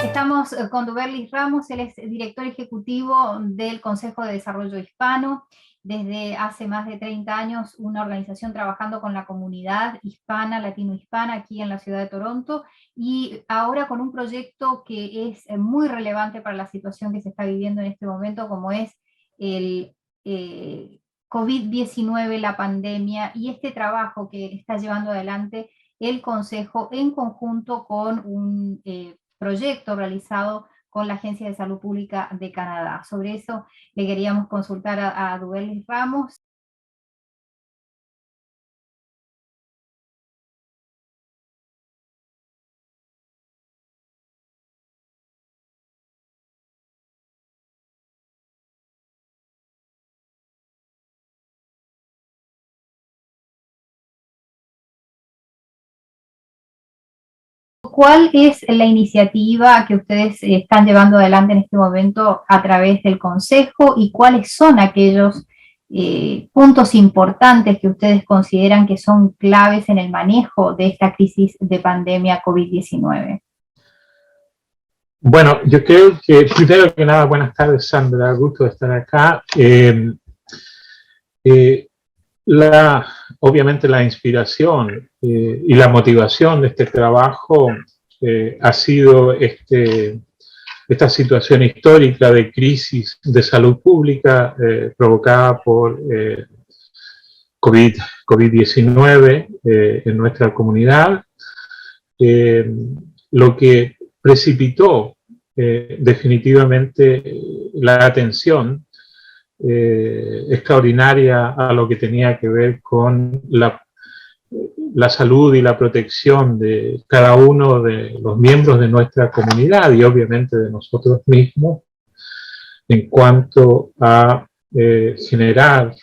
Estamos con Duberlis Ramos, él es director ejecutivo del Consejo de Desarrollo Hispano. Desde hace más de 30 años, una organización trabajando con la comunidad hispana, latino-hispana, aquí en la ciudad de Toronto, y ahora con un proyecto que es muy relevante para la situación que se está viviendo en este momento, como es el COVID-19, la pandemia, y este trabajo que está llevando adelante el Consejo en conjunto con un proyecto realizado con la Agencia de Salud Pública de Canadá. Sobre eso le queríamos consultar a Duberlis Ramos. ¿Cuál es la iniciativa que ustedes están llevando adelante en este momento a través del Consejo y cuáles son aquellos puntos importantes que ustedes consideran que son claves en el manejo de esta crisis de pandemia COVID-19? Bueno, yo creo que primero que nada, buenas tardes, Sandra, gusto de estar acá. Obviamente la inspiración y la motivación de este trabajo ha sido esta situación histórica de crisis de salud pública provocada por COVID-19 en nuestra comunidad, lo que precipitó definitivamente la atención extraordinaria a lo que tenía que ver con la salud y la protección de cada uno de los miembros de nuestra comunidad y obviamente de nosotros mismos en cuanto a generar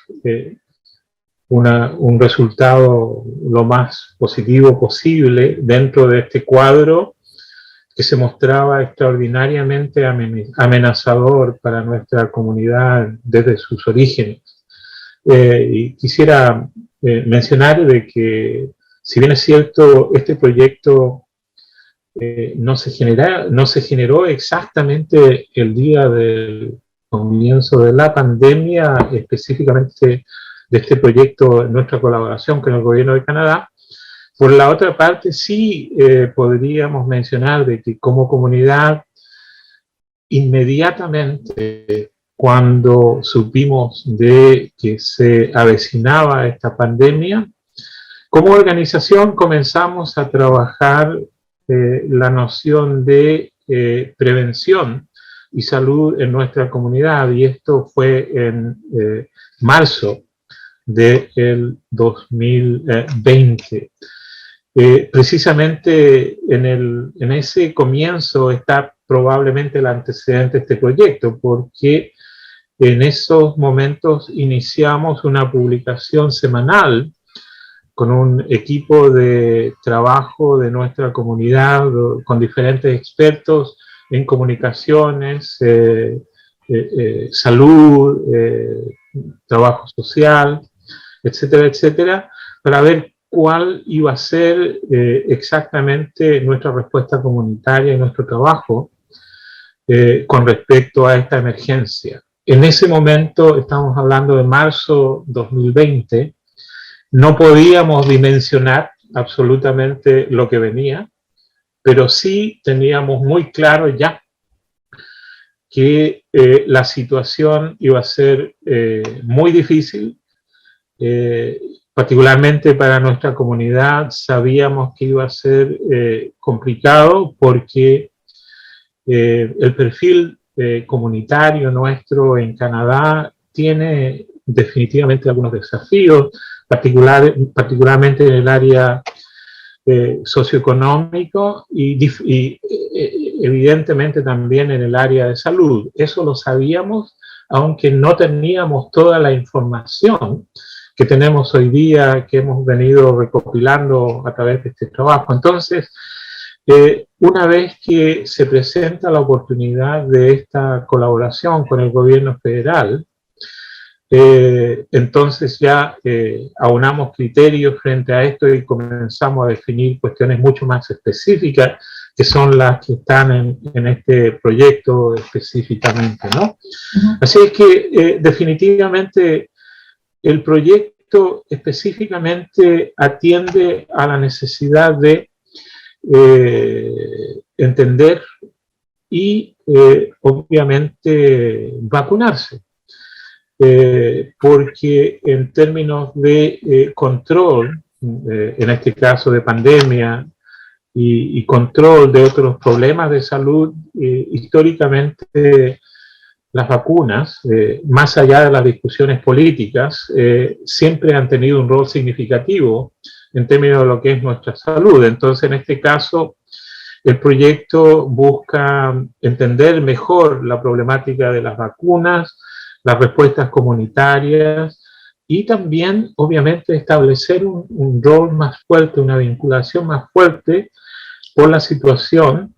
un resultado lo más positivo posible dentro de este cuadro que se mostraba extraordinariamente amenazador para nuestra comunidad desde sus orígenes. Y quisiera mencionar de que, si bien es cierto, este proyecto no se generó exactamente el día del comienzo de la pandemia, específicamente de este proyecto, nuestra colaboración con el gobierno de Canadá. Por la otra parte, sí podríamos mencionar de que como comunidad, inmediatamente cuando supimos de que se avecinaba esta pandemia, como organización comenzamos a trabajar la noción de prevención y salud en nuestra comunidad, y esto fue en marzo del 2020. Precisamente en ese comienzo está probablemente el antecedente de este proyecto, porque en esos momentos iniciamos una publicación semanal con un equipo de trabajo de nuestra comunidad, con diferentes expertos en comunicaciones, salud, trabajo social, etcétera, etcétera, para ver cuál iba a ser exactamente nuestra respuesta comunitaria y nuestro trabajo con respecto a esta emergencia. En ese momento, estamos hablando de marzo 2020, no podíamos dimensionar absolutamente lo que venía, pero sí teníamos muy claro ya que la situación iba a ser muy difícil, particularmente para nuestra comunidad. Sabíamos que iba a ser complicado porque el perfil comunitario nuestro en Canadá tiene definitivamente algunos desafíos, particularmente en el área socioeconómico y evidentemente también en el área de salud. Eso lo sabíamos, aunque no teníamos toda la información que tenemos hoy día, que hemos venido recopilando a través de este trabajo. Entonces, una vez que se presenta la oportunidad de esta colaboración con el gobierno federal, entonces ya aunamos criterios frente a esto y comenzamos a definir cuestiones mucho más específicas, que son las que están en este proyecto específicamente, ¿no? Así es que definitivamente el proyecto específicamente atiende a la necesidad de entender y obviamente vacunarse. Porque en términos de control, en este caso de pandemia, y control de otros problemas de salud, históricamente las vacunas, más allá de las discusiones políticas, siempre han tenido un rol significativo en términos de lo que es nuestra salud. Entonces, en este caso, el proyecto busca entender mejor la problemática de las vacunas, las respuestas comunitarias y también, obviamente, establecer un rol más fuerte, una vinculación más fuerte por la situación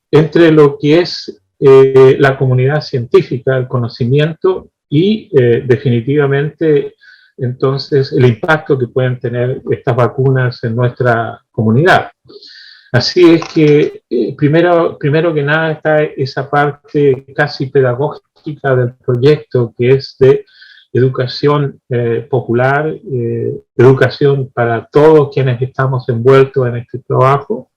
entre lo que es la comunidad científica, el conocimiento y definitivamente entonces el impacto que pueden tener estas vacunas en nuestra comunidad. Así es que primero que nada está esa parte casi pedagógica del proyecto, que es de educación popular, educación para todos quienes estamos envueltos en este trabajo,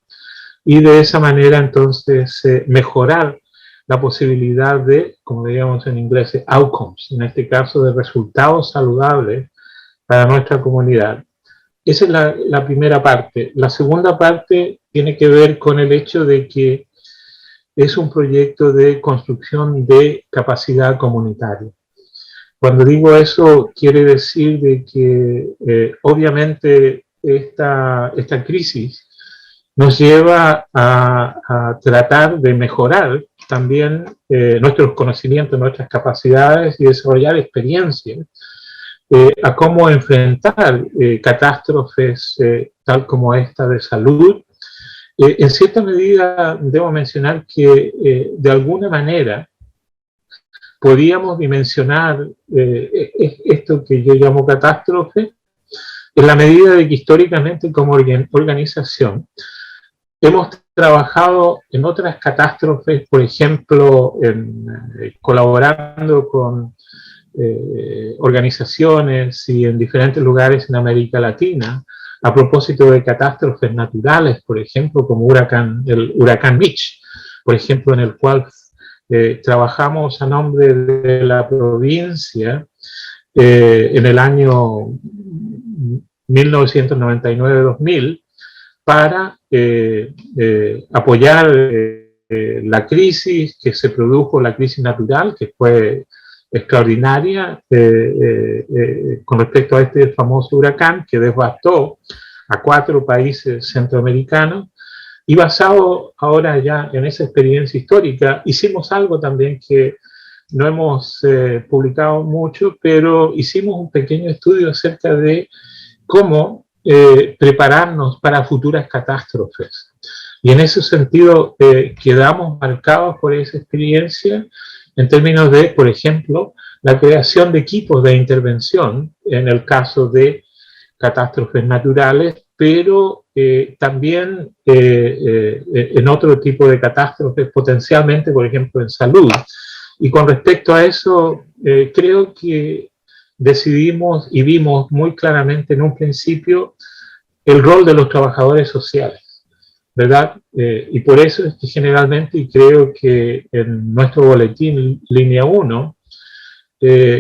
y de esa manera entonces mejorar la posibilidad de, como diríamos en inglés, outcomes, en este caso de resultados saludables para nuestra comunidad. Esa es la primera parte. La segunda parte tiene que ver con el hecho de que es un proyecto de construcción de capacidad comunitaria. Cuando digo eso, quiere decir de que obviamente esta crisis nos lleva a tratar de mejorar también nuestros conocimientos, nuestras capacidades y desarrollar experiencias a cómo enfrentar catástrofes tal como esta de salud. En cierta medida, debo mencionar que de alguna manera podíamos dimensionar esto que yo llamo catástrofe en la medida de que históricamente como organización hemos trabajado en otras catástrofes, por ejemplo, colaborando con organizaciones y en diferentes lugares en América Latina, a propósito de catástrofes naturales, por ejemplo, como el huracán Mitch, por ejemplo, en el cual trabajamos a nombre de la provincia en el año 1999-2000 para apoyar la crisis que se produjo, la crisis natural, que fue extraordinaria con respecto a este famoso huracán que devastó a 4 países centroamericanos. Y basado ahora ya en esa experiencia histórica, hicimos algo también que no hemos publicado mucho, pero hicimos un pequeño estudio acerca de cómo prepararnos para futuras catástrofes. Y en ese sentido quedamos marcados por esa experiencia en términos de, por ejemplo, la creación de equipos de intervención en el caso de catástrofes naturales, pero también en otro tipo de catástrofes, potencialmente, por ejemplo, en salud. Y con respecto a eso, creo que decidimos y vimos muy claramente en un principio el rol de los trabajadores sociales, ¿verdad? Y por eso es que generalmente, y creo que en nuestro boletín línea 1,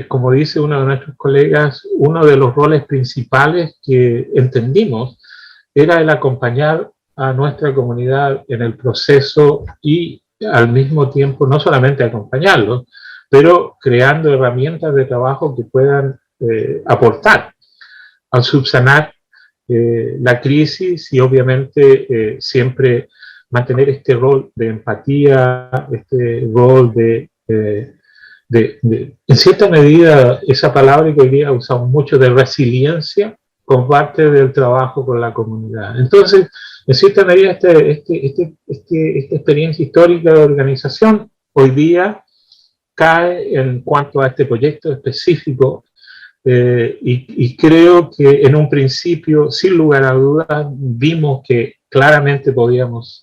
como dice uno de nuestros colegas, uno de los roles principales que entendimos era el acompañar a nuestra comunidad en el proceso y al mismo tiempo no solamente acompañarlos, pero creando herramientas de trabajo que puedan aportar al subsanar la crisis y obviamente siempre mantener este rol de empatía, este rol en cierta medida, esa palabra que hoy día usamos mucho de resiliencia, como parte del trabajo con la comunidad. Entonces, en cierta medida, esta experiencia histórica de organización hoy día cae en cuanto a este proyecto específico y creo que en un principio, sin lugar a dudas, vimos que claramente podíamos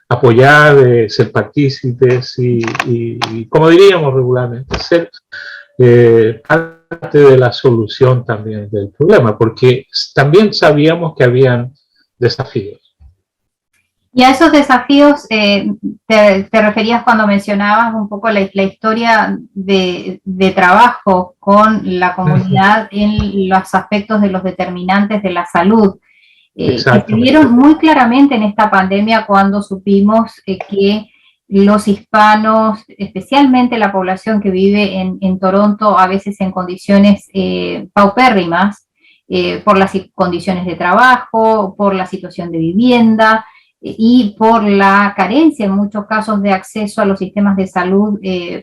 apoyar, ser partícipes y, como diríamos regularmente, ser parte de la solución también del problema, porque también sabíamos que habían desafíos. Y a esos desafíos te referías cuando mencionabas un poco la historia de trabajo con la comunidad en los aspectos de los determinantes de la salud, que se vieron muy claramente en esta pandemia cuando supimos que los hispanos, especialmente la población que vive en Toronto, a veces en condiciones paupérrimas, por las condiciones de trabajo, por la situación de vivienda, y por la carencia en muchos casos de acceso a los sistemas de salud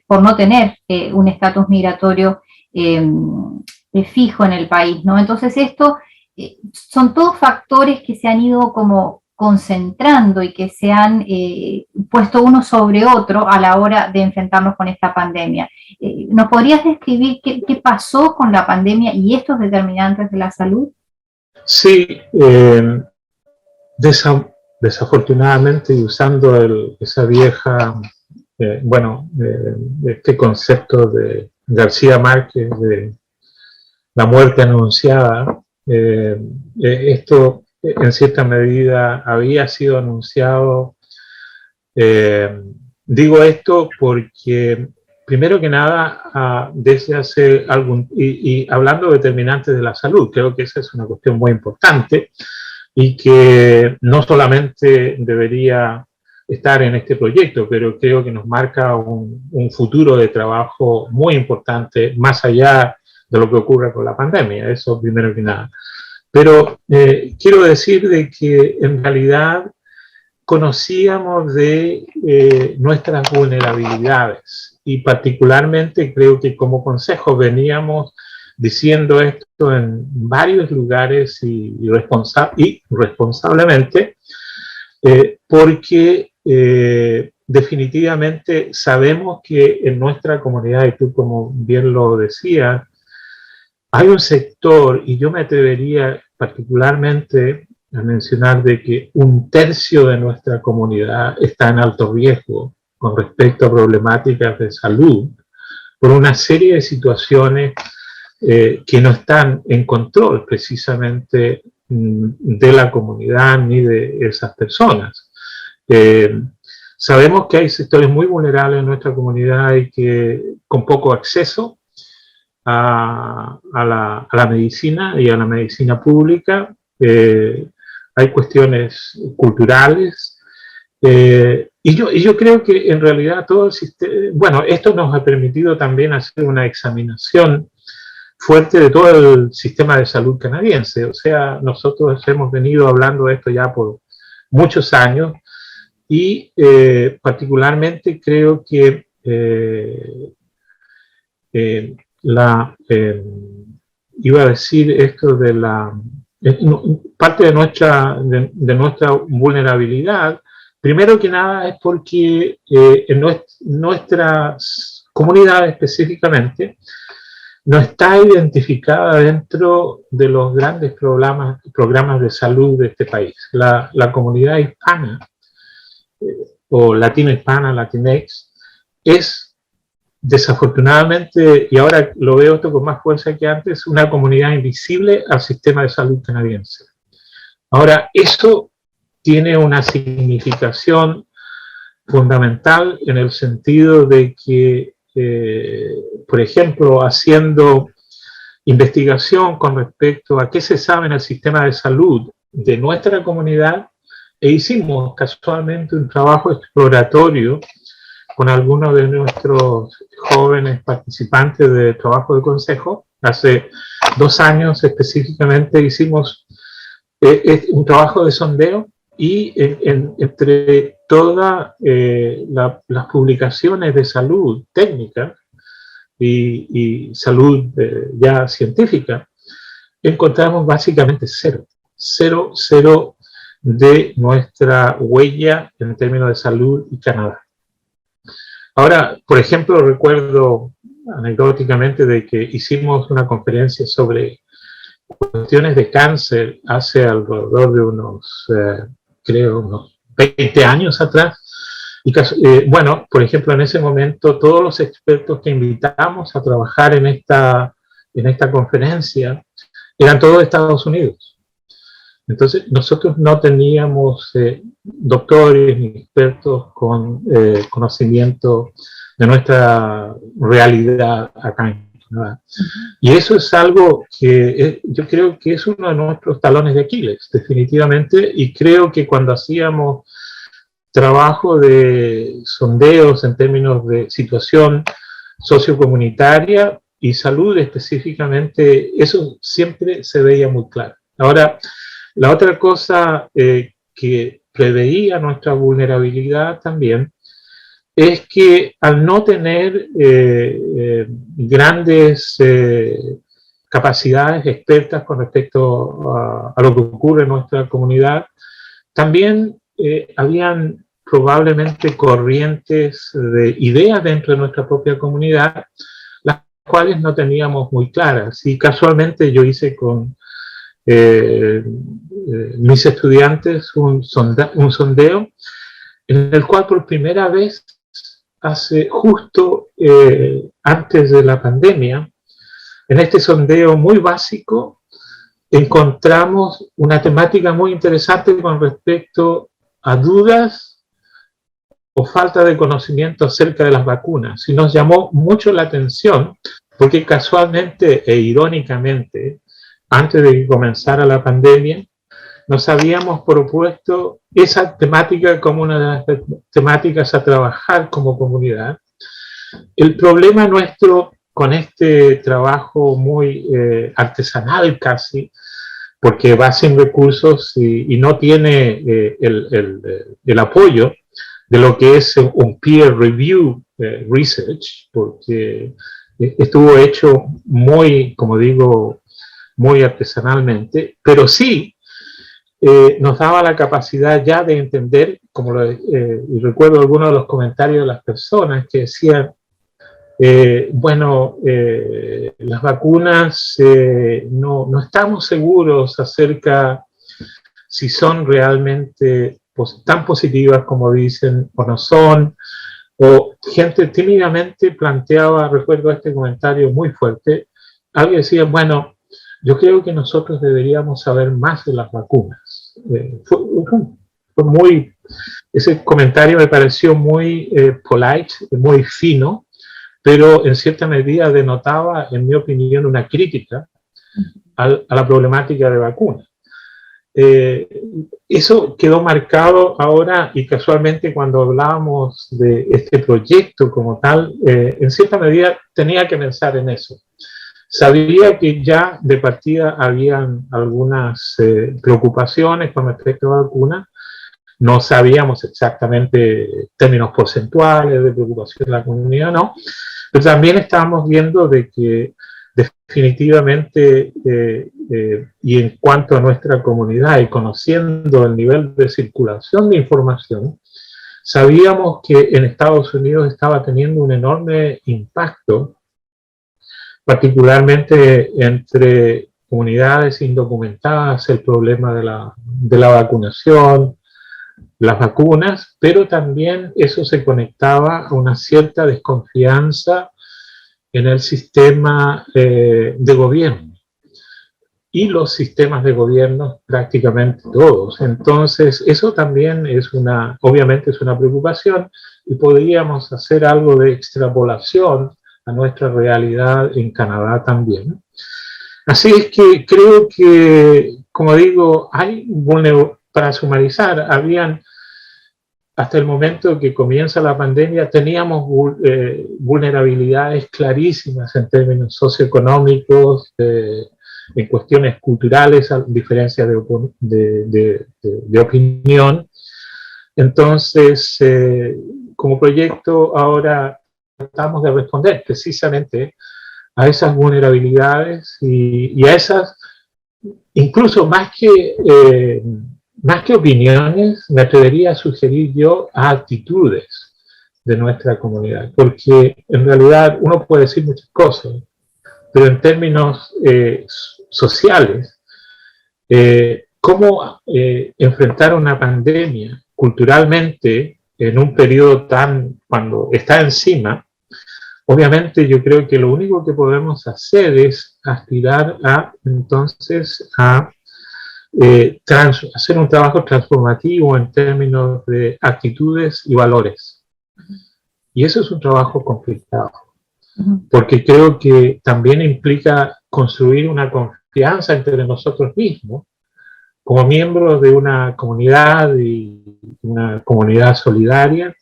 por no tener un estatus migratorio fijo en el país, ¿no? Entonces esto son todos factores que se han ido como concentrando y que se han puesto uno sobre otro a la hora de enfrentarnos con esta pandemia. ¿Nos podrías describir qué pasó con la pandemia y estos determinantes de la salud? Sí, desafortunadamente, y usando esa vieja, este concepto de García Márquez de la muerte anunciada, esto en cierta medida había sido anunciado. Digo esto porque, primero que nada, desde hace y hablando de determinantes de la salud, creo que esa es una cuestión muy importante, y que no solamente debería estar en este proyecto, pero creo que nos marca un futuro de trabajo muy importante, más allá de lo que ocurre con la pandemia, eso primero que nada. Pero quiero decir de que en realidad conocíamos de nuestras vulnerabilidades, y particularmente creo que como consejo veníamos diciendo esto en varios lugares y responsablemente, porque definitivamente sabemos que en nuestra comunidad, y tú como bien lo decías, hay un sector, y yo me atrevería particularmente a mencionar de que 1/3 de nuestra comunidad está en alto riesgo con respecto a problemáticas de salud por una serie de situaciones que no están en control precisamente de la comunidad ni de esas personas. Sabemos que hay sectores muy vulnerables en nuestra comunidad y que con poco acceso a la medicina y a la medicina pública. Hay cuestiones culturales. Y yo creo que en realidad todo el sistema, bueno, esto nos ha permitido también hacer una examinación fuerte de todo el sistema de salud canadiense. O sea, nosotros hemos venido hablando de esto ya por muchos años, y particularmente creo que iba a decir esto de parte de nuestra vulnerabilidad, primero que nada es porque en nuestras comunidades específicamente no está identificada dentro de los grandes programas de salud de este país. La comunidad hispana, o latino-hispana, Latinx, es desafortunadamente, y ahora lo veo esto con más fuerza que antes, una comunidad invisible al sistema de salud canadiense. Ahora, eso tiene una significación fundamental en el sentido de que, por ejemplo, haciendo investigación con respecto a qué se sabe en el sistema de salud de nuestra comunidad, hicimos casualmente un trabajo exploratorio con algunos de nuestros jóvenes participantes de trabajo de consejo. Hace 2 años específicamente hicimos un trabajo de sondeo, y entre todas las publicaciones de salud técnica y salud ya científica, encontramos básicamente cero de nuestra huella en términos de salud y Canadá. Ahora, por ejemplo, recuerdo anecdóticamente de que hicimos una conferencia sobre cuestiones de cáncer hace alrededor de unos, creo, unos 20 años atrás. Y bueno, por ejemplo, en ese momento todos los expertos que invitamos a trabajar en esta conferencia eran todos de Estados Unidos. Entonces, nosotros no teníamos doctores ni expertos con conocimiento de nuestra realidad acá en Canadá. Y eso es algo que yo creo que es uno de nuestros talones de Aquiles, definitivamente, y creo que cuando hacíamos trabajo de sondeos en términos de situación sociocomunitaria y salud específicamente, eso siempre se veía muy claro. Ahora, la otra cosa que preveía nuestra vulnerabilidad también es que al no tener grandes capacidades expertas con respecto a lo que ocurre en nuestra comunidad, también habían probablemente corrientes de ideas dentro de nuestra propia comunidad, las cuales no teníamos muy claras. Y casualmente yo hice con mis estudiantes un sondeo en el cual por primera vez, justo antes de la pandemia, en este sondeo muy básico, encontramos una temática muy interesante con respecto a dudas o falta de conocimiento acerca de las vacunas. Y nos llamó mucho la atención porque casualmente e irónicamente, antes de que comenzara la pandemia, nos habíamos propuesto esa temática como una de las temáticas a trabajar como comunidad. El problema nuestro con este trabajo muy artesanal casi, porque va sin recursos y no tiene el apoyo de lo que es un peer review research, porque estuvo hecho muy, como digo, muy artesanalmente, pero sí nos daba la capacidad ya de entender, y recuerdo algunos de los comentarios de las personas que decían, las vacunas no estamos seguros acerca si son realmente tan positivas como dicen o no son, o gente tímidamente planteaba, recuerdo este comentario muy fuerte, alguien decía, bueno, yo creo que nosotros deberíamos saber más de las vacunas. Ese comentario me pareció muy polite, muy fino, pero en cierta medida denotaba, en mi opinión, una crítica a la problemática de vacunas. Eso quedó marcado ahora y casualmente cuando hablábamos de este proyecto como tal, en cierta medida tenía que pensar en eso. Sabía que ya de partida habían algunas preocupaciones con respecto a la vacuna. No sabíamos exactamente términos porcentuales de preocupación de la comunidad, no. Pero también estábamos viendo de que definitivamente, y en cuanto a nuestra comunidad y conociendo el nivel de circulación de información, sabíamos que en Estados Unidos estaba teniendo un enorme impacto, particularmente entre comunidades indocumentadas, el problema de la vacunación, las vacunas, pero también eso se conectaba a una cierta desconfianza en el sistema de gobierno y los sistemas de gobierno prácticamente todos. Entonces, eso también es obviamente es una preocupación y podríamos hacer algo de extrapolación a nuestra realidad en Canadá también. Así es que creo que, como digo, para sumarizar, hasta el momento que comienza la pandemia, teníamos vulnerabilidades clarísimas en términos socioeconómicos, en cuestiones culturales, a diferencia de opinión. Entonces, como proyecto ahora tratamos de responder precisamente a esas vulnerabilidades y a esas, incluso más que opiniones, me atrevería a sugerir yo a actitudes de nuestra comunidad, porque en realidad uno puede decir muchas cosas, pero en términos sociales, cómo enfrentar una pandemia culturalmente en un periodo cuando está encima, obviamente yo creo que lo único que podemos hacer es aspirar entonces a hacer un trabajo transformativo en términos de actitudes y valores. Y eso es un trabajo complicado, porque creo que también implica construir una confianza entre nosotros mismos, como miembros de una comunidad y una comunidad solidaria.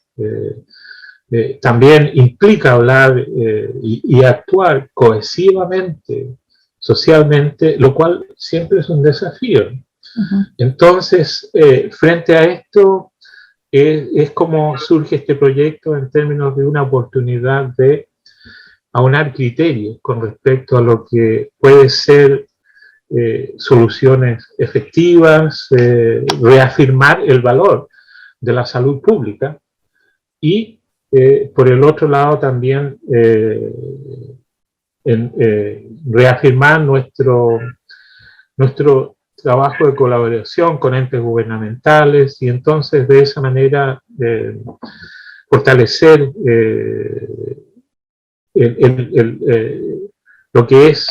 También implica hablar y actuar cohesivamente, socialmente, lo cual siempre es un desafío. Entonces, frente a esto, es como surge este proyecto en términos de una oportunidad de aunar criterios con respecto a lo que puede ser soluciones efectivas, reafirmar el valor de la salud pública y, por el otro lado, también reafirmar nuestro trabajo de colaboración con entes gubernamentales y entonces de esa manera fortalecer lo que es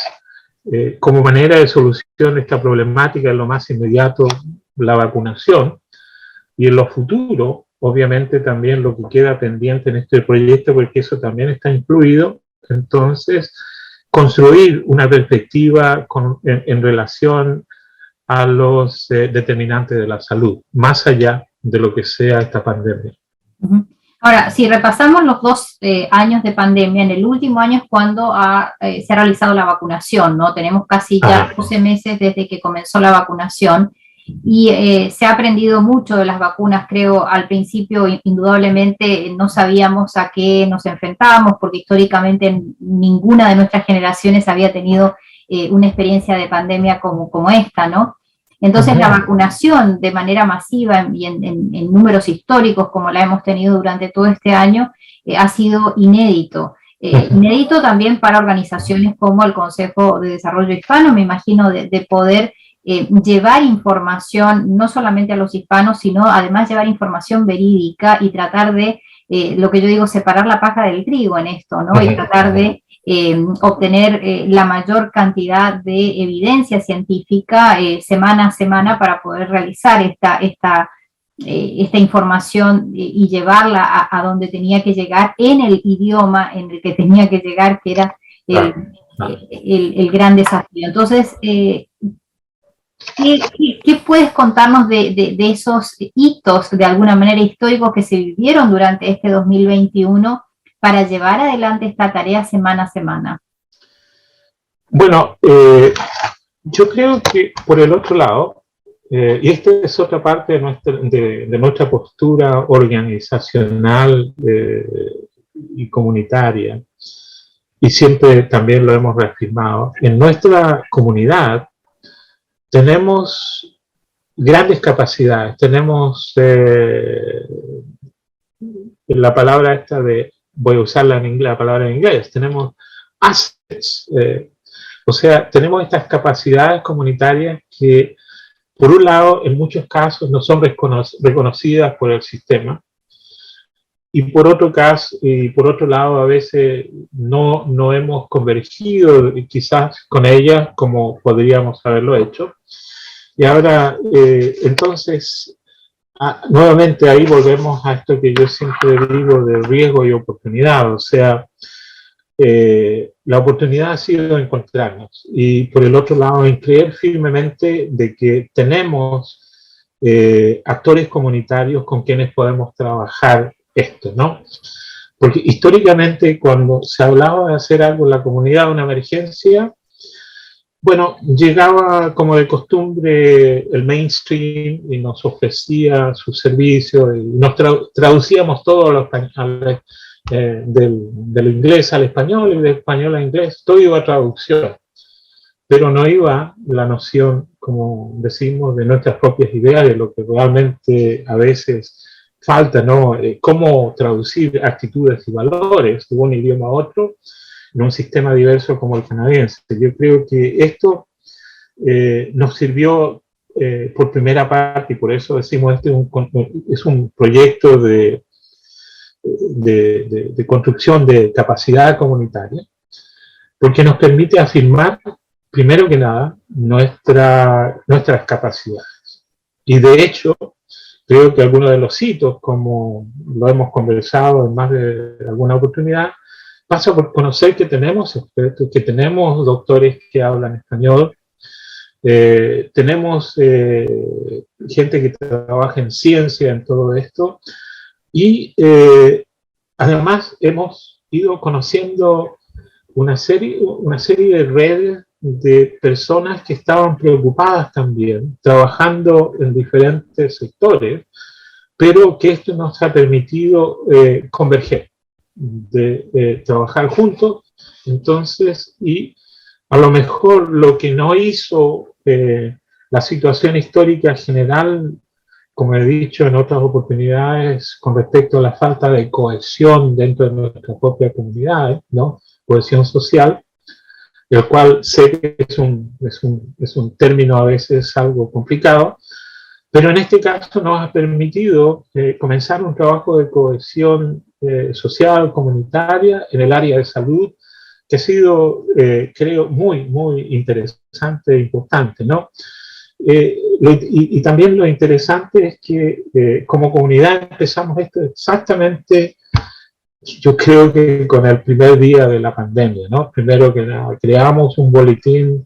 como manera de solución de esta problemática en lo más inmediato, la vacunación, y en lo futuro, obviamente también lo que queda pendiente en este proyecto, porque eso también está incluido, entonces construir una perspectiva en relación a los determinantes de la salud, más allá de lo que sea esta pandemia. Ahora, si repasamos los 2 años de pandemia, en el último año es cuando se ha realizado la vacunación, ¿no? Tenemos casi ya 12 meses desde que comenzó la vacunación y se ha aprendido mucho de las vacunas. Creo al principio indudablemente no sabíamos a qué nos enfrentábamos porque históricamente ninguna de nuestras generaciones había tenido una experiencia de pandemia como esta, ¿no? Entonces la vacunación de manera masiva y en números históricos como la hemos tenido durante todo este año ha sido inédito. Inédito también para organizaciones como el Consejo de Desarrollo Hispano, me imagino, de poder llevar información no solamente a los hispanos, sino además llevar información verídica y tratar de, lo que yo digo, separar la paja del trigo en esto, ¿no? Y tratar de obtener la mayor cantidad de evidencia científica semana a semana para poder realizar esta información y llevarla a donde tenía que llegar en el idioma en el que tenía que llegar, que era el gran desafío. Entonces, ¿qué puedes contarnos de esos hitos, de alguna manera históricos, que se vivieron durante este 2021 para llevar adelante esta tarea semana a semana? Bueno, yo creo que por el otro lado, y esta es otra parte de nuestra postura organizacional y comunitaria, y siempre también lo hemos reafirmado, en nuestra comunidad tenemos grandes capacidades, tenemos la palabra esta voy a usarla en inglés, la palabra en inglés, tenemos assets, o sea, tenemos estas capacidades comunitarias que, por un lado, en muchos casos no son reconocidas por el sistema, y por otro lado, a veces no hemos convergido quizás con ellas como podríamos haberlo hecho. Y ahora, entonces, nuevamente ahí volvemos a esto que yo siempre digo de riesgo y oportunidad, o sea, la oportunidad ha sido encontrarnos y por el otro lado en creer firmemente de que tenemos actores comunitarios con quienes podemos trabajar esto, ¿no? Porque históricamente cuando se hablaba de hacer algo en la comunidad, una emergencia, bueno, llegaba como de costumbre el mainstream y nos ofrecía sus servicios y nos traducíamos todo lo español, del inglés al español y del español al inglés, todo iba a traducción, pero no iba la noción, como decimos, de nuestras propias ideas, de lo que realmente a veces falta, ¿no? Cómo traducir actitudes y valores de un idioma a otro en un sistema diverso como el canadiense. Yo creo que esto nos sirvió por primera parte, y por eso decimos este es un proyecto de construcción de capacidad comunitaria, porque nos permite afirmar, primero que nada, nuestras capacidades. Y de hecho, creo que algunos de los hitos, como lo hemos conversado en más de alguna oportunidad, pasa por conocer que tenemos expertos, que tenemos doctores que hablan español, tenemos gente que trabaja en ciencia, en todo esto, y además hemos ido conociendo una serie de redes de personas que estaban preocupadas también, trabajando en diferentes sectores, pero que esto nos ha permitido converger, de trabajar juntos. Entonces, y a lo mejor lo que no hizo la situación histórica general, como he dicho en otras oportunidades, con respecto a la falta de cohesión dentro de nuestra propia comunidad, ¿no? Cohesión social, el cual sé que es un término a veces algo complicado, pero en este caso nos ha permitido comenzar un trabajo de cohesión social, comunitaria, en el área de salud, que ha sido, creo, muy, muy interesante e importante, ¿no? Y también lo interesante es que como comunidad empezamos esto exactamente, yo creo que con el primer día de la pandemia, ¿no? Primero que nada, creamos un boletín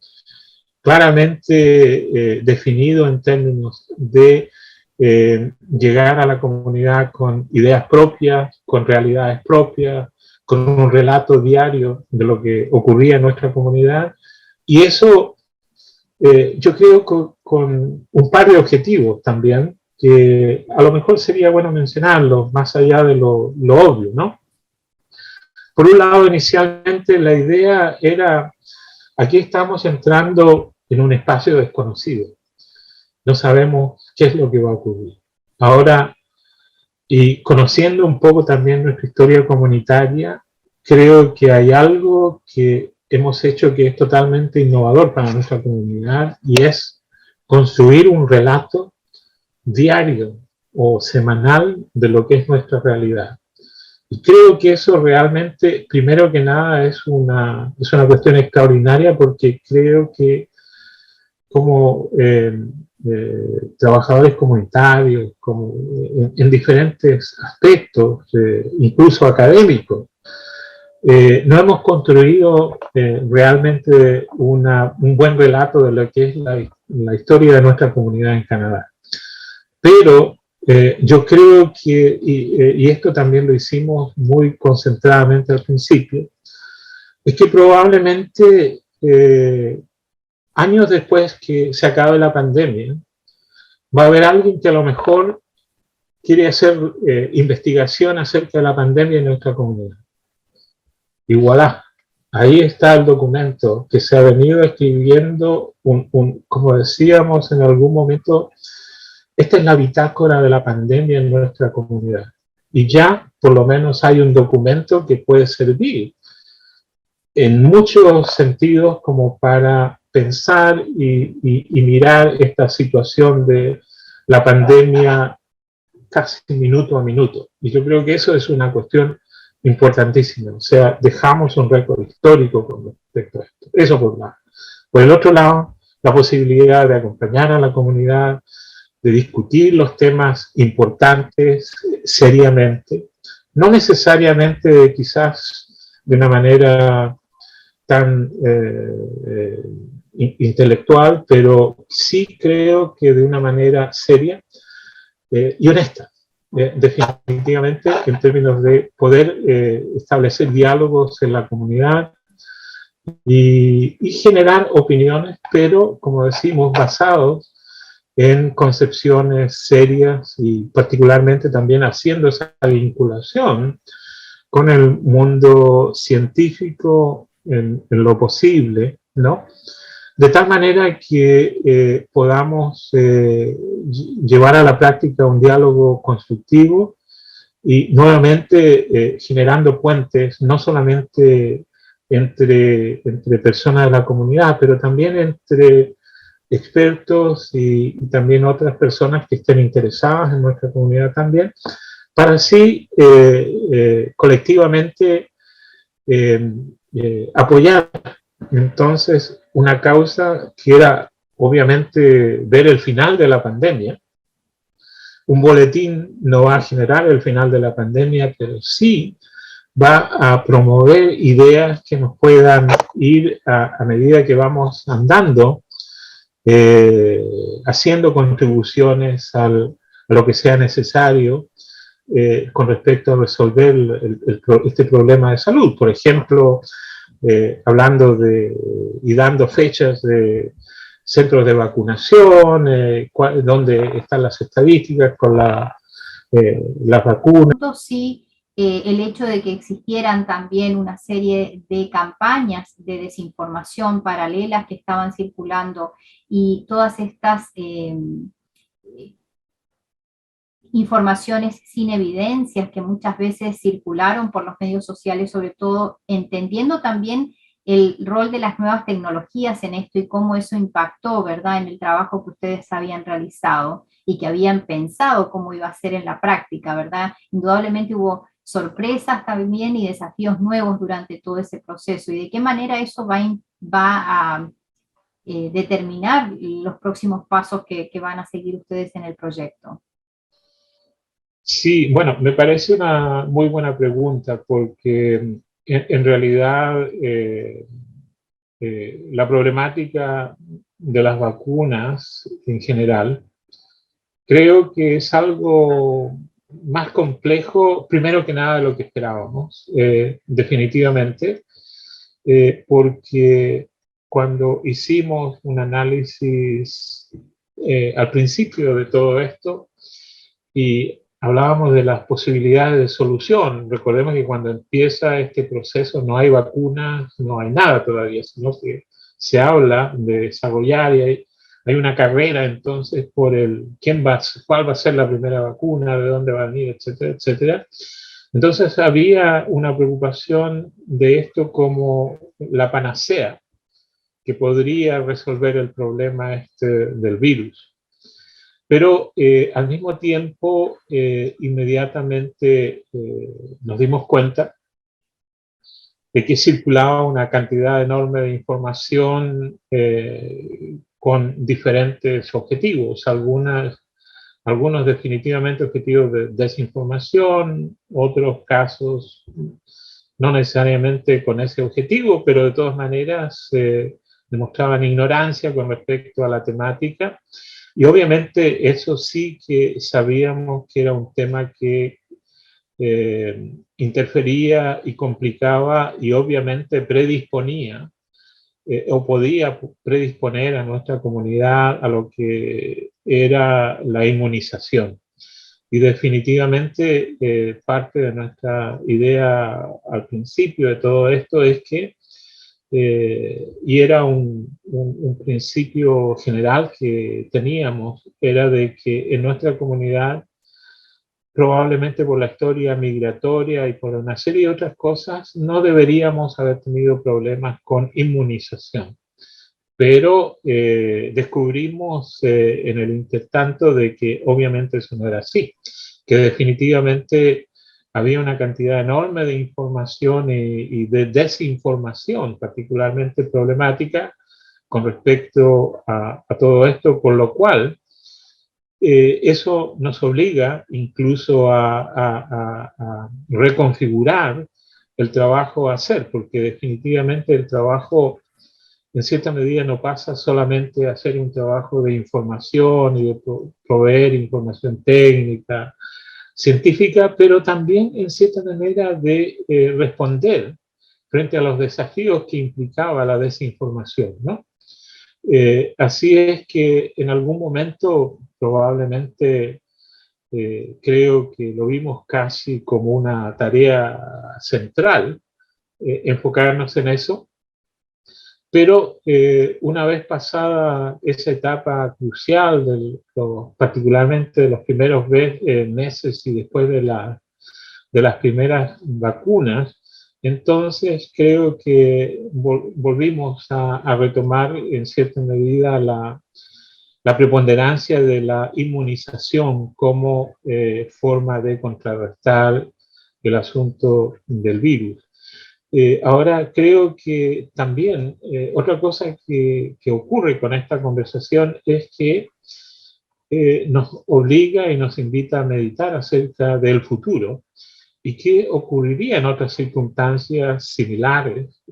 claramente definido en términos de llegar a la comunidad con ideas propias, con realidades propias, con un relato diario de lo que ocurría en nuestra comunidad. Y eso yo creo con un par de objetivos también, que a lo mejor sería bueno mencionarlos, más allá de lo obvio, ¿no? Por un lado, inicialmente la idea era, aquí estamos entrando en un espacio desconocido, no sabemos qué es lo que va a ocurrir. Ahora, y conociendo un poco también nuestra historia comunitaria, creo que hay algo que hemos hecho que es totalmente innovador para nuestra comunidad, y es construir un relato diario o semanal de lo que es nuestra realidad. Y creo que eso realmente, primero que nada, es una cuestión extraordinaria, porque creo que como trabajadores comunitarios, como en diferentes aspectos, incluso académicos, no hemos construido realmente un buen relato de lo que es la historia de nuestra comunidad en Canadá. Pero yo creo que, y esto también lo hicimos muy concentradamente al principio, es que probablemente años después que se acabe la pandemia, va a haber alguien que a lo mejor quiere hacer investigación acerca de la pandemia en nuestra comunidad. Y voilà, ahí está el documento que se ha venido escribiendo, como decíamos en algún momento, esta es la bitácora de la pandemia en nuestra comunidad. Y ya por lo menos hay un documento que puede servir en muchos sentidos como para pensar y mirar esta situación de la pandemia casi minuto a minuto. Y yo creo que eso es una cuestión importantísima. O sea, dejamos un récord histórico con respecto a esto. Eso por un lado. Por el otro lado, la posibilidad de acompañar a la comunidad, de discutir los temas importantes seriamente, no necesariamente quizás de una manera tan intelectual, pero sí creo que de una manera seria y honesta, definitivamente, en términos de poder establecer diálogos en la comunidad y generar opiniones, pero, como decimos, basados en concepciones serias, y particularmente también haciendo esa vinculación con el mundo científico en lo posible, ¿no? de tal manera que podamos llevar a la práctica un diálogo constructivo y nuevamente generando puentes, no solamente entre personas de la comunidad, pero también entre expertos y también otras personas que estén interesadas en nuestra comunidad también, para así colectivamente apoyar entonces una causa que era obviamente ver el final de la pandemia. Un boletín no va a generar el final de la pandemia, pero sí va a promover ideas que nos puedan ir a medida que vamos andando, haciendo contribuciones a lo que sea necesario con respecto a resolver este problema de salud. Por ejemplo, hablando y dando fechas de centros de vacunación, dónde están las estadísticas con las vacunas. Sí, el hecho de que existieran también una serie de campañas de desinformación paralelas que estaban circulando y todas estas informaciones sin evidencias que muchas veces circularon por los medios sociales, sobre todo entendiendo también el rol de las nuevas tecnologías en esto y cómo eso impactó, ¿verdad?, en el trabajo que ustedes habían realizado y que habían pensado cómo iba a ser en la práctica, ¿verdad? Indudablemente hubo sorpresas también y desafíos nuevos durante todo ese proceso, y de qué manera eso va a determinar los próximos pasos que van a seguir ustedes en el proyecto. Sí, bueno, me parece una muy buena pregunta porque en realidad la problemática de las vacunas en general creo que es algo más complejo, primero que nada, de lo que esperábamos, definitivamente, porque cuando hicimos un análisis al principio de todo esto y hablábamos de las posibilidades de solución, recordemos que cuando empieza este proceso no hay vacunas, no hay nada todavía, sino que se habla de desarrollar y hay una carrera entonces por cuál va a ser la primera vacuna, de dónde va a venir, etcétera, etcétera. Entonces había una preocupación de esto como la panacea que podría resolver el problema del virus. Pero al mismo tiempo, inmediatamente nos dimos cuenta de que circulaba una cantidad enorme de información con diferentes objetivos, algunos definitivamente objetivos de desinformación, otros casos no necesariamente con ese objetivo, pero de todas maneras demostraban ignorancia con respecto a la temática. Y obviamente eso sí que sabíamos que era un tema que interfería y complicaba y obviamente predisponía o podía predisponer a nuestra comunidad a lo que era la inmunización. Y definitivamente parte de nuestra idea al principio de todo esto es que, y era un principio general que teníamos, era de que en nuestra comunidad, probablemente por la historia migratoria y por una serie de otras cosas, no deberíamos haber tenido problemas con inmunización. Pero descubrimos en el intertanto de que obviamente eso no era así, que definitivamente había una cantidad enorme de información y de desinformación particularmente problemática con respecto a todo esto, con lo cual eso nos obliga incluso a reconfigurar el trabajo a hacer, porque definitivamente el trabajo en cierta medida no pasa solamente a hacer un trabajo de información y de proveer información técnica, científica, pero también en cierta manera de responder frente a los desafíos que implicaba la desinformación, ¿no? Así es que en algún momento probablemente creo que lo vimos casi como una tarea central, enfocarnos en eso. Pero una vez pasada esa etapa crucial, particularmente de los primeros meses y después de las primeras vacunas, entonces creo que volvimos a retomar en cierta medida la preponderancia de la inmunización como forma de contrarrestar el asunto del virus. Ahora creo que también otra cosa que ocurre con esta conversación es que nos obliga y nos invita a meditar acerca del futuro y qué ocurriría en otras circunstancias similares,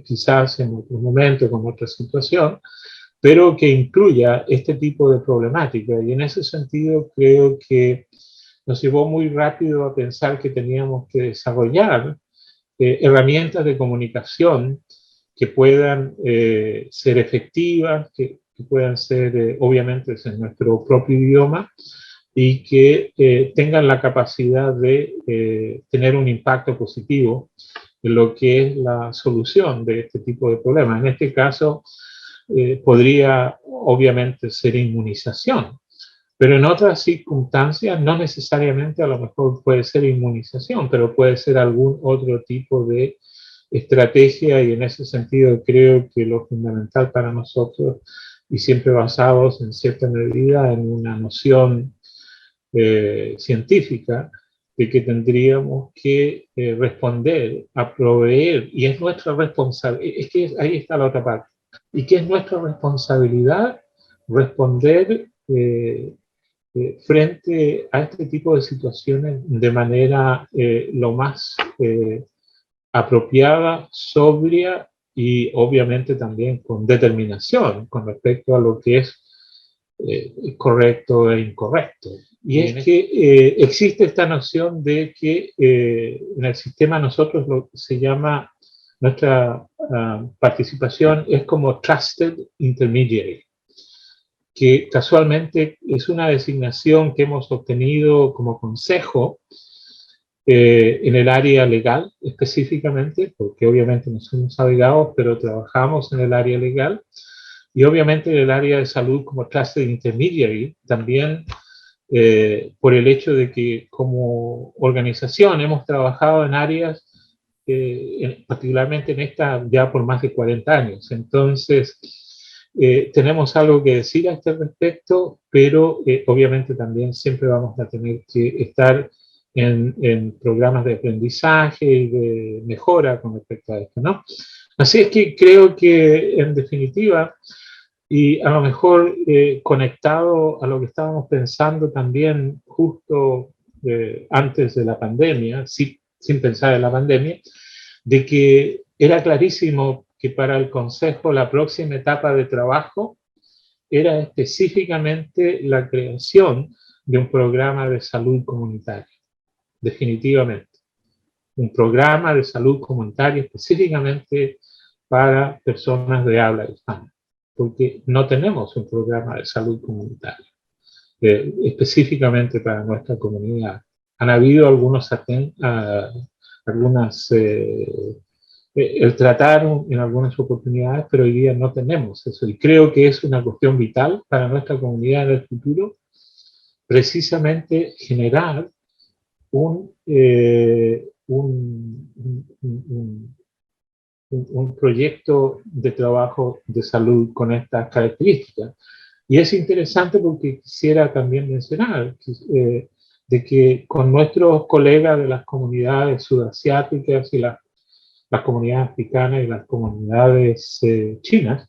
quizás en otro momento, con otra situación, pero que incluya este tipo de problemática. Y en ese sentido creo que nos llevó muy rápido a pensar que teníamos que desarrollar herramientas de comunicación que puedan ser efectivas, que puedan ser obviamente en nuestro propio idioma y que tengan la capacidad de tener un impacto positivo en lo que es la solución de este tipo de problemas. En este caso, podría obviamente ser inmunización, pero en otras circunstancias no necesariamente a lo mejor puede ser inmunización, pero puede ser algún otro tipo de estrategia y en ese sentido creo que lo fundamental para nosotros y siempre basados en cierta medida en una noción científica de que tendríamos que responder a proveer y es nuestra responsabilidad, es que ahí está la otra parte, y que es nuestra responsabilidad responder frente a este tipo de situaciones de manera lo más apropiada, sobria y obviamente también con determinación con respecto a lo que es correcto e incorrecto. Y es que existe esta noción de que en el sistema nosotros lo que se llama, nuestra participación es como Trusted Intermediary, que casualmente es una designación que hemos obtenido como consejo en el área legal específicamente, porque obviamente no somos abogados, pero trabajamos en el área legal, y obviamente en el área de salud como Trusted Intermediary, también por el hecho de que como organización hemos trabajado en áreas, particularmente en esta, ya por más de 40 años. Entonces, tenemos algo que decir a este respecto, pero obviamente también siempre vamos a tener que estar en programas de aprendizaje y de mejora con respecto a esto, ¿no? Así es que creo que en definitiva, y a lo mejor conectado a lo que estábamos pensando también justo antes de la pandemia, sin pensar en la pandemia, de que era clarísimo que para el Consejo la próxima etapa de trabajo era específicamente la creación de un programa de salud comunitaria, definitivamente. Un programa de salud comunitaria específicamente para personas de habla hispana, porque no tenemos un programa de salud comunitaria específicamente para nuestra comunidad. Han habido algunas el tratar en algunas oportunidades, pero hoy día no tenemos eso. Y creo que es una cuestión vital para nuestra comunidad en el futuro, precisamente generar un proyecto de trabajo de salud con estas características. Y es interesante porque quisiera también mencionar de que con nuestros colegas de las comunidades sudasiáticas y las comunidades africanas y las comunidades chinas,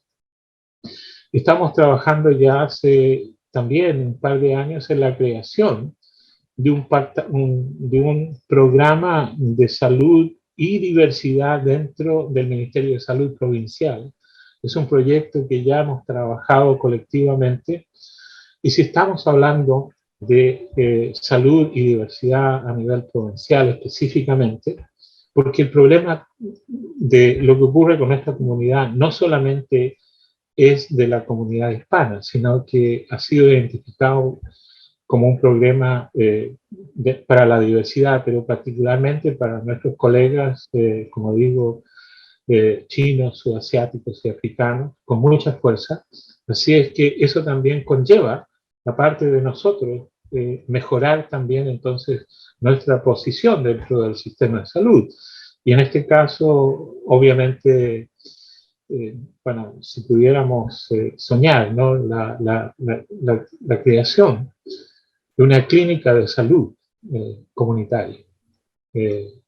estamos trabajando ya hace también un par de años en la creación de un programa de salud y diversidad dentro del Ministerio de Salud Provincial. Es un proyecto que ya hemos trabajado colectivamente y si estamos hablando de salud y diversidad a nivel provincial específicamente, porque el problema de lo que ocurre con esta comunidad no solamente es de la comunidad hispana, sino que ha sido identificado como un problema para la diversidad, pero particularmente para nuestros colegas, como digo, chinos, sudasiáticos y africanos, con mucha fuerza. Así es que eso también conlleva, aparte de nosotros, mejorar también entonces nuestra posición dentro del sistema de salud. Y en este caso, obviamente, bueno, si pudiéramos soñar, ¿no? La creación de una clínica de salud comunitaria.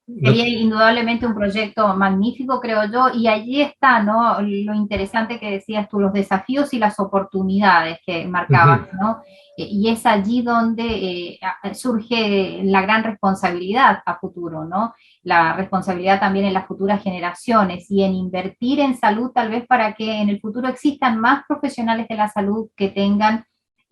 Sería indudablemente un proyecto magnífico, creo yo, y allí está, ¿no? Lo interesante que decías tú, los desafíos y las oportunidades que marcabas, ¿no? Y es allí donde surge la gran responsabilidad a futuro, ¿no? La responsabilidad también en las futuras generaciones y en invertir en salud tal vez para que en el futuro existan más profesionales de la salud que tengan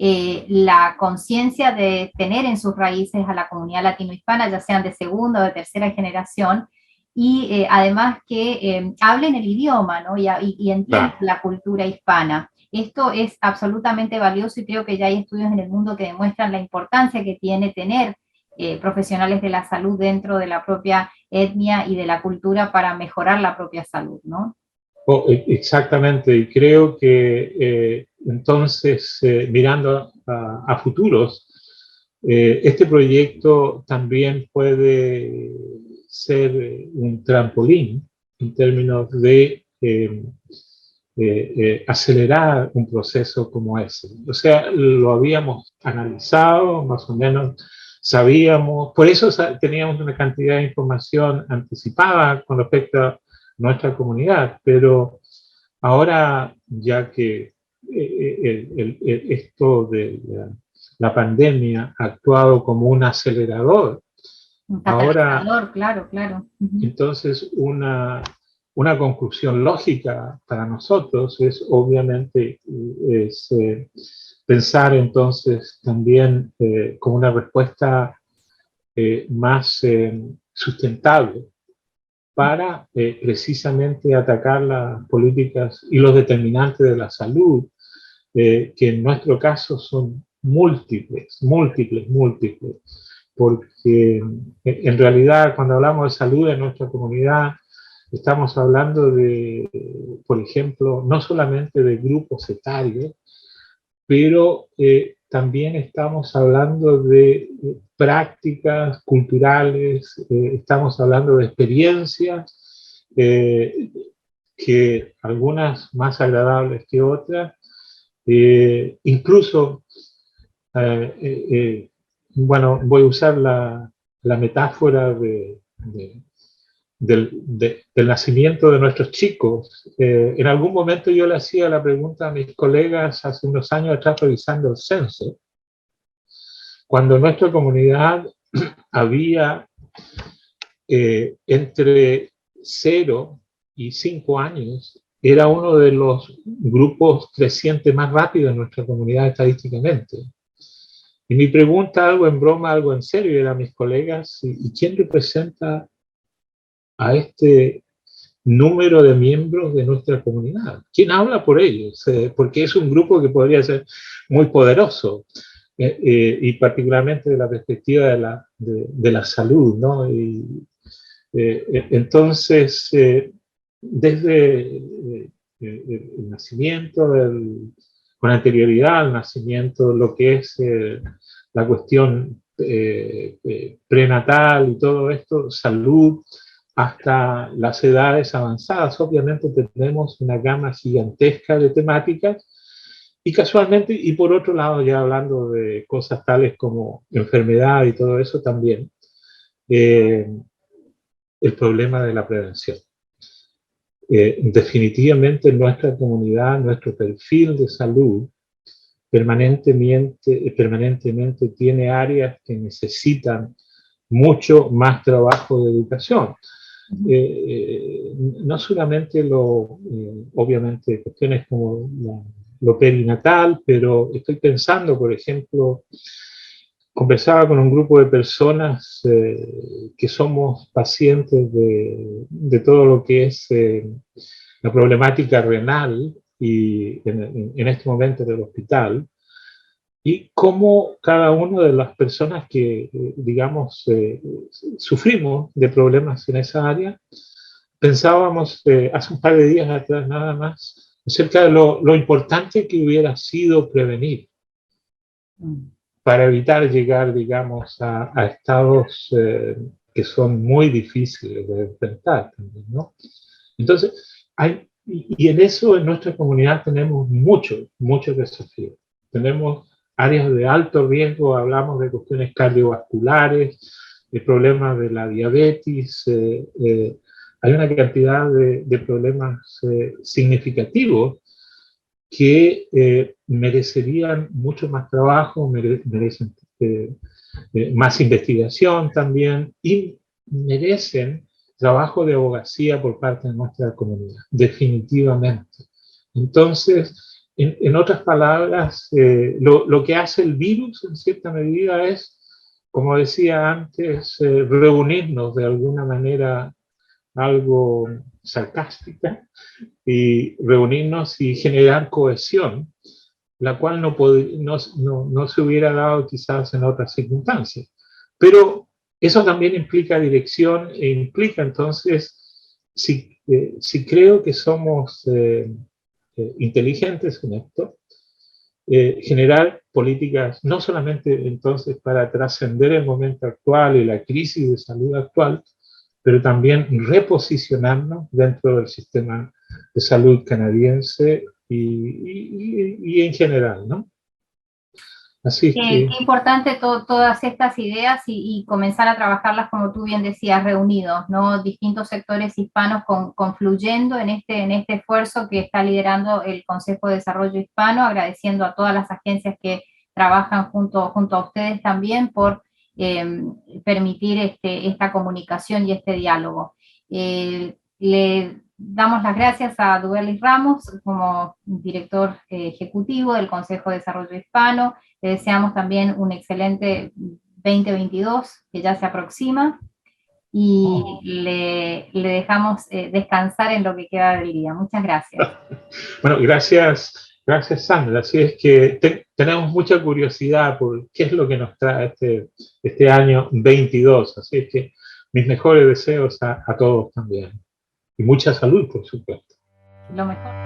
la conciencia de tener en sus raíces a la comunidad latinohispana, ya sean de segunda o de tercera generación, y además que hablen el idioma, ¿no? y entiendan la cultura hispana. Esto es absolutamente valioso y creo que ya hay estudios en el mundo que demuestran la importancia que tiene tener profesionales de la salud dentro de la propia etnia y de la cultura para mejorar la propia salud, ¿no? Oh, exactamente, y creo que entonces, mirando a futuros, este proyecto también puede ser un trampolín en términos de acelerar un proceso como ese. O sea, lo habíamos analizado, más o menos sabíamos, por eso teníamos una cantidad de información anticipada con respecto a nuestra comunidad, pero ahora ya que esto de la pandemia ha actuado como un acelerador, Un ahora catalizador, claro, claro. entonces una conclusión lógica para nosotros es obviamente pensar entonces también como una respuesta más sustentable para precisamente atacar las políticas y los determinantes de la salud, que en nuestro caso son múltiples, porque en realidad cuando hablamos de salud en nuestra comunidad, estamos hablando de, por ejemplo, no solamente de grupos etarios, pero también estamos hablando de prácticas culturales, estamos hablando de experiencias, que algunas más agradables que otras, incluso, bueno, voy a usar la metáfora del nacimiento de nuestros chicos. En algún momento yo le hacía la pregunta a mis colegas hace unos años atrás revisando el censo, cuando en nuestra comunidad había entre 0 y 5 años, era uno de los grupos crecientes más rápidos en nuestra comunidad estadísticamente. Y mi pregunta, algo en broma, algo en serio, era a mis colegas, ¿y quién representa a este número de miembros de nuestra comunidad? ¿Quién habla por ellos? Porque es un grupo que podría ser muy poderoso, y particularmente de la perspectiva de la salud, ¿no? Y, entonces, desde el nacimiento, con anterioridad al nacimiento, lo que es la cuestión prenatal y todo esto, salud, hasta las edades avanzadas. Obviamente tenemos una gama gigantesca de temáticas y casualmente, y por otro lado, ya hablando de cosas tales como enfermedad y todo eso también, el problema de la prevención. Definitivamente en nuestra comunidad, nuestro perfil de salud permanentemente tiene áreas que necesitan mucho más trabajo de educación. No solamente obviamente cuestiones como lo perinatal, pero estoy pensando, por ejemplo, conversaba con un grupo de personas que somos pacientes de todo lo que es la problemática renal y en este momento del hospital, y cómo cada una de las personas que, digamos, sufrimos de problemas en esa área, pensábamos hace un par de días atrás nada más acerca de lo importante que hubiera sido prevenir para evitar llegar, digamos, a estados que son muy difíciles de enfrentar también, ¿no? Entonces, y en eso en nuestra comunidad tenemos muchos desafíos. Tenemos áreas de alto riesgo, hablamos de cuestiones cardiovasculares, de problemas de la diabetes, hay una cantidad de problemas significativos que merecerían mucho más trabajo, merecen más investigación también y merecen trabajo de abogacía por parte de nuestra comunidad, definitivamente. Entonces, en otras palabras, lo que hace el virus en cierta medida es, como decía antes, reunirnos de alguna manera algo sarcástica y reunirnos y generar cohesión, la cual no se hubiera dado quizás en otras circunstancias. Pero eso también implica dirección e implica entonces, si creo que somos inteligentes en esto, generar políticas no solamente entonces para trascender el momento actual y la crisis de salud actual, pero también reposicionarnos dentro del sistema de salud canadiense y en general, ¿no? Así es Qué que... importante todas estas ideas y comenzar a trabajarlas, como tú bien decías, reunidos, ¿no? Distintos sectores hispanos confluyendo en este esfuerzo que está liderando el Consejo de Desarrollo Hispano, agradeciendo a todas las agencias que trabajan junto a ustedes también por permitir esta comunicación y este diálogo. Le damos las gracias a Duberlis Ramos como director ejecutivo del Consejo de Desarrollo Hispano. Le deseamos también un excelente 2022 que ya se aproxima y le dejamos descansar en lo que queda del día. Muchas gracias. Bueno, gracias Sandra. Así es que tenemos mucha curiosidad por qué es lo que nos trae este año 22. Así es que mis mejores deseos a todos también. Y mucha salud, por supuesto. Lo mejor.